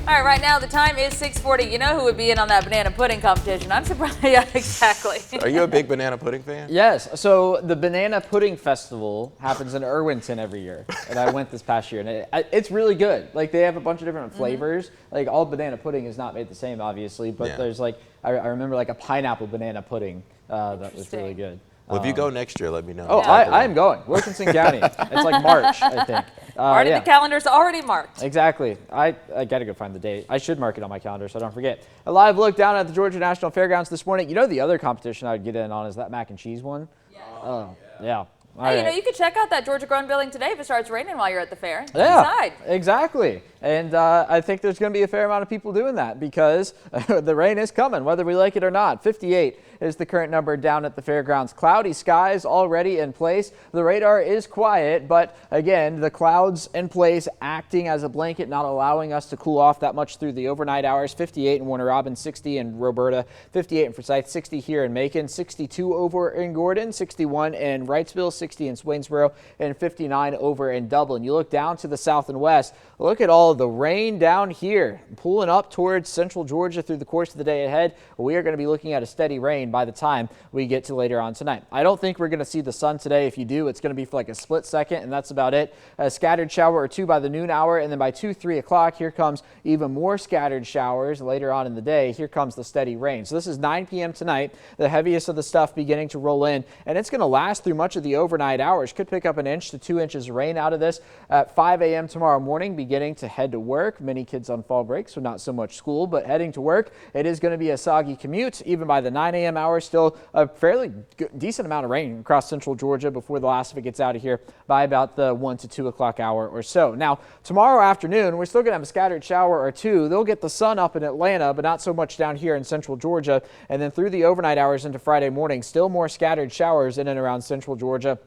All right now the time is 6:40. You know who would be in on that banana pudding competition? I'm surprised. Yeah, exactly. Are you a big banana pudding fan? Yes. So the Banana Pudding Festival happens in Irwinton every year, and I went this past year, and it's really good. Like they have a bunch of different flavors. Like all banana pudding is not made the same, obviously, but there's like I remember like a pineapple banana pudding that was really good. Well, if you go next year, let me know. Oh, I am going. Wilkinson County. It's like March, I think. The calendar's already marked. Exactly. I got to go find the date. I should mark it on my calendar so I don't forget. A live look down at the Georgia National Fairgrounds this morning. You know the other competition I would get in on is that mac and cheese one? Yeah. Oh, yeah. Hey, you know, you could check out that Georgia Grown building today if it starts raining while you're at the fair. Yeah, Inside. exactly. And I think there's going to be a fair amount of people doing that because the rain is coming, whether we like it or not. 58 is the current number down at the fairgrounds. Cloudy skies already in place. The radar is quiet, but again, the clouds in place acting as a blanket, not allowing us to cool off that much through the overnight hours. 58 in Warner Robins, 60 in Roberta, 58 in Forsyth, 60 here in Macon, 62 over in Gordon, 61 in Wrightsville, 60 in Swainsboro, and 59 over in Dublin. You look down to the south and west, look at all of the rain down here pulling up towards central Georgia through the course of the day ahead. We are going to be looking at a steady rain by the time we get to later on tonight. I don't think we're going to see the sun today. If you do, it's going to be for like a split second, and that's about it. A scattered shower or two by the noon hour, and then by 2-3 o'clock, here comes even more scattered showers later on in the day. Here comes the steady rain. So this is 9 p.m. tonight, the heaviest of the stuff beginning to roll in, and it's going to last through much of the overnight hours. Could pick up 1 inch to 2 inches of rain out of this at 5 a.m. tomorrow morning, beginning to head to work. Many kids on fall break, so not so much school, but heading to work. It is going to be a soggy commute. Even by the 9 a.m. hour, still a fairly decent amount of rain across central Georgia before the last of it gets out of here by about the 1 to 2 o'clock hour or so. Now, tomorrow afternoon, we're still going to have a scattered shower or two. They'll get the sun up in Atlanta, but not so much down here in central Georgia. And then through the overnight hours into Friday morning, still more scattered showers in and around central Georgia.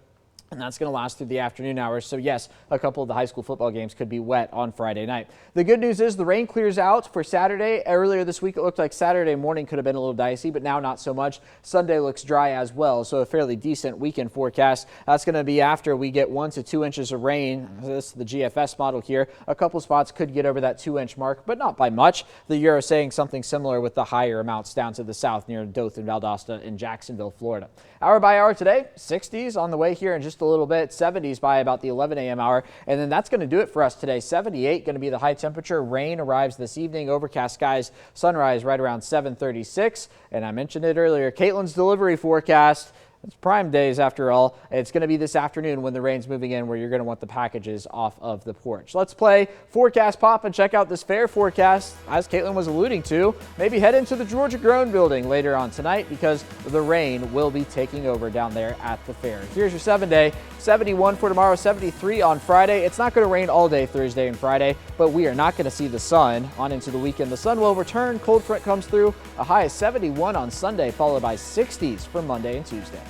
And that's going to last through the afternoon hours. So yes, a couple of the high school football games could be wet on Friday night. The good news is the rain clears out for Saturday. Earlier this week, it looked like Saturday morning could have been a little dicey, but now not so much. Sunday looks dry as well. So a fairly decent weekend forecast. That's going to be after we get 1 to 2 inches of rain. This is the GFS model here. A couple spots could get over that 2-inch mark, but not by much. The Euro saying something similar with the higher amounts down to the south near Dothan, Valdosta, and Jacksonville, Florida. Hour by hour today, 60s on the way here in just a little bit, 70s by about the 11 a.m. hour. And then that's going to do it for us today. 78 going to be the high temperature. Rain arrives this evening. Overcast skies. Sunrise right around 7:36. And I mentioned it earlier, Caitlin's delivery forecast. It's prime days after all. It's going to be this afternoon when the rain's moving in where you're going to want the packages off of the porch. Let's play Forecast Pop and check out this fair forecast. As Caitlin was alluding to, maybe head into the Georgia Grown building later on tonight because the rain will be taking over down there at the fair. Here's your 7-day. 71 for tomorrow, 73 on Friday. It's not going to rain all day Thursday and Friday, but we are not going to see the sun on into the weekend. The sun will return. Cold front comes through. A high of 71 on Sunday, followed by 60s for Monday and Tuesday.